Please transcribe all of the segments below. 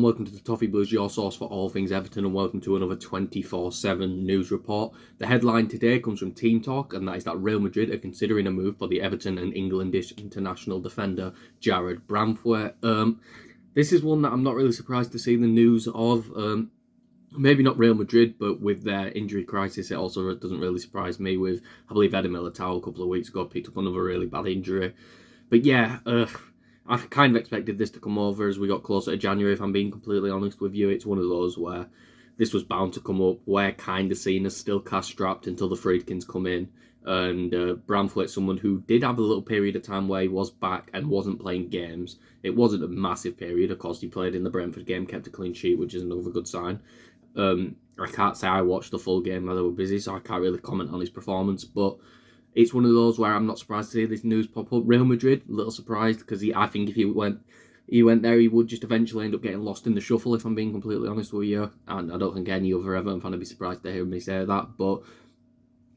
welcome to the Toffee Blues, your source for all things Everton, and welcome to another 24/7 news report. The headline today comes from Team Talk, and that is that Real Madrid are considering a move for the Everton and Englandish international defender Jarrad Branthwaite. This is one that I'm not really surprised to see the news of. Maybe not Real Madrid, but with their injury crisis, it also doesn't really surprise me. With, I believe, Eder Militao a couple of weeks ago picked up another really bad injury. But yeah, I kind of expected this to come over as we got closer to January, if I'm being completely honest with you. It's one of those where this was bound to come up. We're kind of seen as still cash-strapped until the Friedkins come in. And Branthwaite's someone who did have a little period of time where he was back and wasn't playing games. It wasn't a massive period. Of course, he played in the Brentford game, kept a clean sheet, which is another good sign. I can't say I watched the full game while they were busy, so I can't really comment on his performance. But it's one of those where I'm not surprised to see this news pop up. Real Madrid, a little surprised, because I think if he went there, he would just eventually end up getting lost in the shuffle, if I'm being completely honest with you. And I don't think any other Everton fan would be surprised to hear me say that. But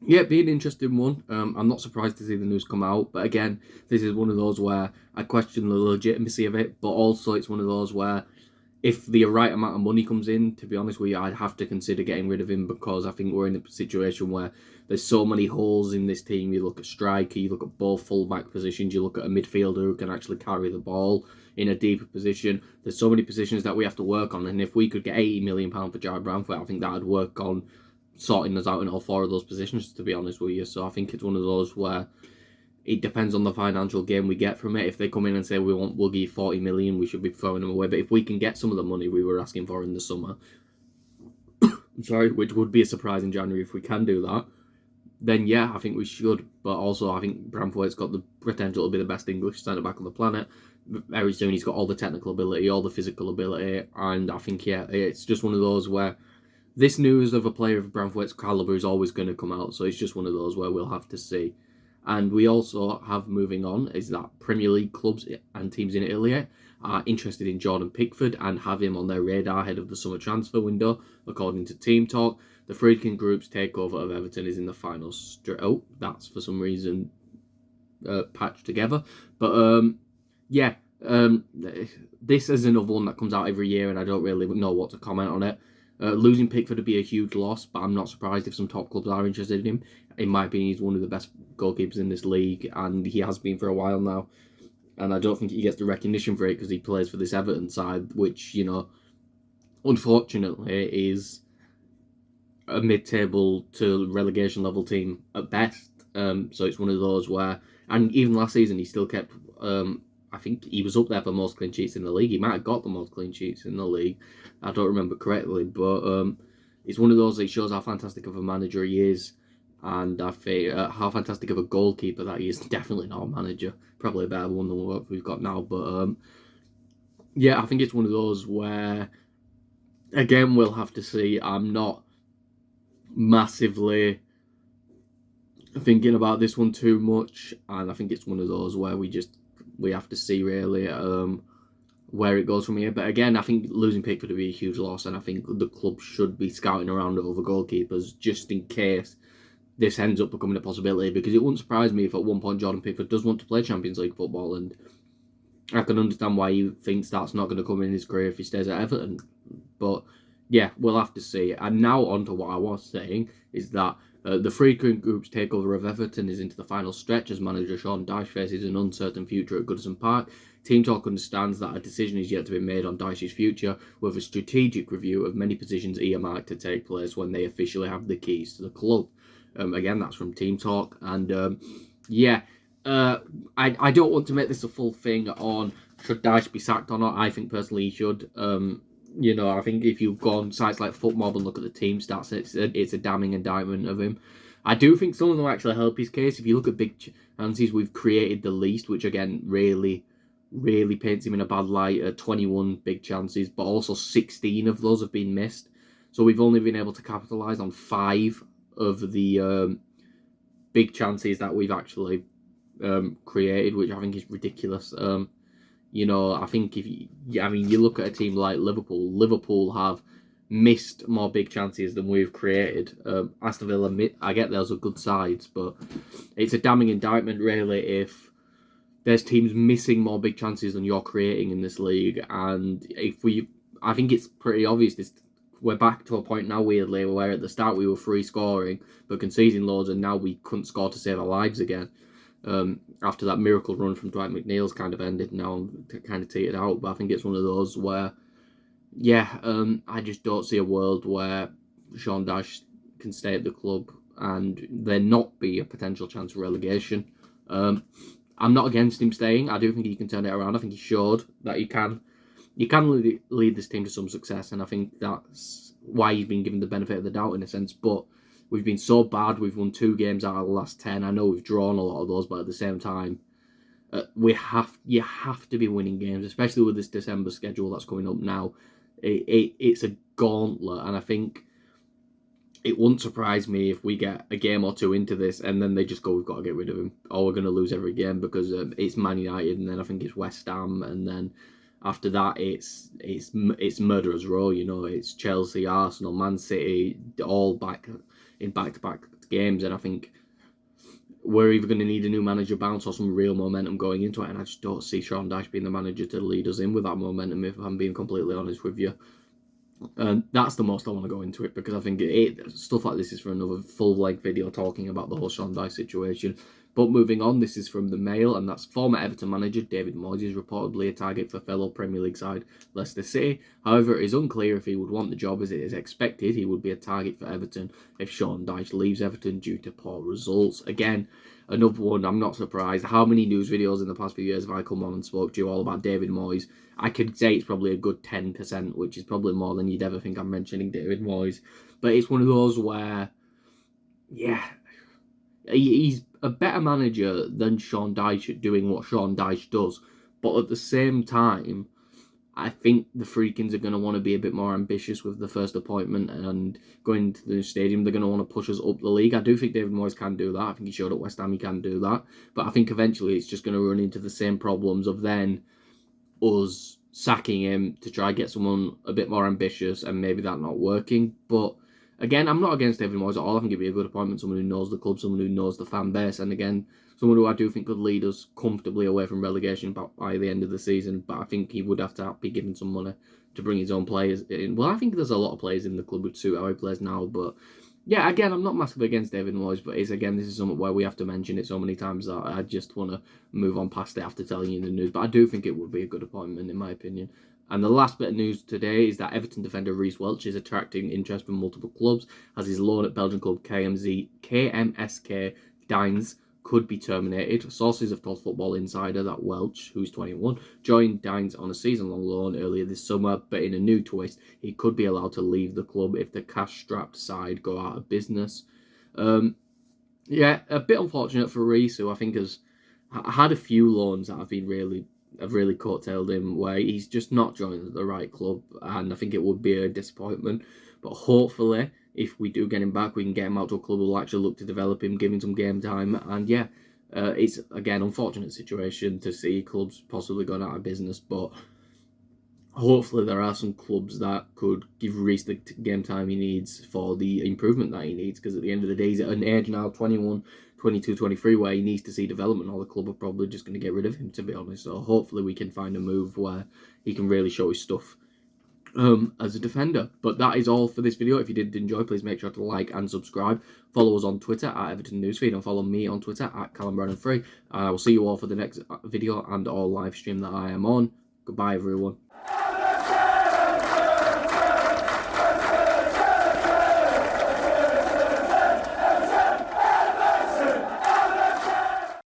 yeah, it'd be an interesting one. I'm not surprised to see the news come out. But again, this is one of those where I question the legitimacy of it. But also, it's one of those where if the right amount of money comes in, to be honest with you, I'd have to consider getting rid of him, because I think we're in a situation where there's so many holes in this team. You look at striker, you look at both full-back positions, you look at a midfielder who can actually carry the ball in a deeper position. There's so many positions that we have to work on, and if we could get £80 million for Jarrad Branthwaite, I think that would work on sorting us out in all four of those positions, to be honest with you. So I think it's one of those where it depends on the financial gain we get from it. If they come in and say we'll give you 40 million, we should be throwing them away. But if we can get some of the money we were asking for in the summer, which would be a surprise in January if we can do that, then yeah, I think we should. But also, I think Branthwaite's got the potential to be the best English centre-back on the planet. Very soon, he's got all the technical ability, all the physical ability, and I think, yeah, it's just one of those where this news of a player of Branthwaite's calibre is always going to come out. So it's just one of those where we'll have to see. And we also have, moving on, is that Premier League clubs and teams in Italy are interested in Jordan Pickford and have him on their radar ahead of the summer transfer window, according to Team Talk. The Friedkin Group's takeover of Everton is in the final that's for some reason patched together. But this is another one that comes out every year, and I don't really know what to comment on it. Losing Pickford would be a huge loss, but I'm not surprised if some top clubs are interested in him. In my opinion, he's one of the best goalkeepers in this league, and he has been for a while now. And I don't think he gets the recognition for it because he plays for this Everton side, which, unfortunately is a mid-table to relegation level team at best. So it's one of those where, and even last season he still kept, I think he was up there for most clean sheets in the league. He might have got the most clean sheets in the league. I don't remember correctly, but it's one of those that shows how fantastic of a manager he is, and I think how fantastic of a goalkeeper that he is. Definitely not a manager, probably a better one than what we've got now. But yeah, I think it's one of those where, again, we'll have to see. I'm not massively thinking about this one too much, and I think it's one of those where we have to see really where it goes from here. But again, I think losing Pickford would be a huge loss, and I think the club should be scouting around other goalkeepers just in case this ends up becoming a possibility, because it wouldn't surprise me if at one point Jordan Pickford does want to play Champions League football, and I can understand why he thinks that's not going to come in his career if he stays at Everton. But yeah, we'll have to see. And now on to what I was saying, is that the Friedkin Group's takeover of Everton is into the final stretch as manager Sean Dyche faces an uncertain future at Goodison Park. Team Talk understands that a decision is yet to be made on Dyche's future, with a strategic review of many positions earmarked to take place when they officially have the keys to the club. Again, that's from Team Talk. And I don't want to make this a full thing on should Dyche be sacked or not. I think personally he should. I think if you go on sites like FootMob and look at the team stats, it's a damning indictment of him. I do think some of them actually help his case. If you look at big chances, we've created the least, which again really paints him in a bad light. 21 big chances, but also 16 of those have been missed. So we've only been able to capitalise on 5 of the big chances that we've actually created, which I think is ridiculous. I think you look at a team like Liverpool. Liverpool have missed more big chances than we've created. Aston Villa, I get those are good sides, but it's a damning indictment, really, if there's teams missing more big chances than you're creating in this league. And if we I think it's pretty obvious. We're back to a point now, weirdly, where at the start we were free scoring, but conceding loads, and now we couldn't score to save our lives again. After that miracle run from Dwight McNeil's kind of ended, now I'm kind of teetered out. But I think it's one of those where, I just don't see a world where Sean Dyche can stay at the club and there not be a potential chance of relegation. I'm not against him staying. I do think he can turn it around. I think he showed that he can. You can lead this team to some success, and I think that's why he's been given the benefit of the doubt in a sense. But we've been so bad. We've won 2 games out of the last 10. I know we've drawn a lot of those, but at the same time, you have to be winning games, especially with this December schedule that's coming up now. It's a gauntlet, and I think it wouldn't surprise me if we get a game or 2 into this and then they just go, we've got to get rid of him, or we're going to lose every game because it's Man United, and then I think it's West Ham, and then after that it's murderers row. It's Chelsea, Arsenal, Man City, all back in back-to-back games, and I think we're either going to need a new manager bounce or some real momentum going into it, and I just don't see Sean Dyche being the manager to lead us in with that momentum, if I'm being completely honest with you. And that's the most I want to go into it, because I think stuff like this is for another full-length video talking about the whole Sean Dyche situation. But moving on, this is from the Mail, and that's former Everton manager David Moyes is reportedly a target for fellow Premier League side Leicester City. However, it is unclear if he would want the job, as it is expected he would be a target for Everton if Sean Dyche leaves Everton due to poor results. Again, another one, I'm not surprised. How many news videos in the past few years have I come on and spoke to you all about David Moyes? I could say it's probably a good 10%, which is probably more than you'd ever think I'm mentioning David Moyes. But it's one of those where, he's a better manager than Sean Dyche at doing what Sean Dyche does. But at the same time, I think the Freakins are going to want to be a bit more ambitious with the first appointment and going to the new stadium. They're going to want to push us up the league. I do think David Moyes can do that. I think he showed at West Ham he can do that. But I think eventually it's just going to run into the same problems of then us sacking him to try and get someone a bit more ambitious, and maybe that not working. But again, I'm not against David Moyes at all. I think it'd be a good appointment, someone who knows the club, someone who knows the fan base, and again, someone who I do think could lead us comfortably away from relegation by the end of the season. But I think he would have to be given some money to bring his own players in. Well, I think there's a lot of players in the club which suit how he plays now, but yeah, again, I'm not massively against David Moyes, but this is something where we have to mention it so many times that I just want to move on past it after telling you the news. But I do think it would be a good appointment, in my opinion. And the last bit of news today is that Everton defender Reece Welch is attracting interest from multiple clubs, as his loan at Belgian club KMSK Dines could be terminated. Sources have told Football Insider that Welch, who's 21, joined Dines on a season-long loan earlier this summer, but in a new twist, he could be allowed to leave the club if the cash-strapped side go out of business. A bit unfortunate for Reece, who I think has had a few loans that have really coattailed him, where he's just not joined the right club, and I think it would be a disappointment. But hopefully, if we do get him back, we can get him out to a club who will actually look to develop him, give him some game time. And it's, again, unfortunate situation to see clubs possibly going out of business, but hopefully there are some clubs that could give Reece the game time he needs for the improvement that he needs, because at the end of the day, he's at an age now, 21, 22, 23, where he needs to see development, or the club are probably just going to get rid of him, to be honest. So hopefully we can find a move where he can really show his stuff as a defender. But that is all for this video. If you did enjoy, please make sure to like and subscribe. Follow us on Twitter at Everton Newsfeed, and follow me on Twitter at Callum3. I will see you all for the next video and or live stream that I am on. Goodbye, everyone.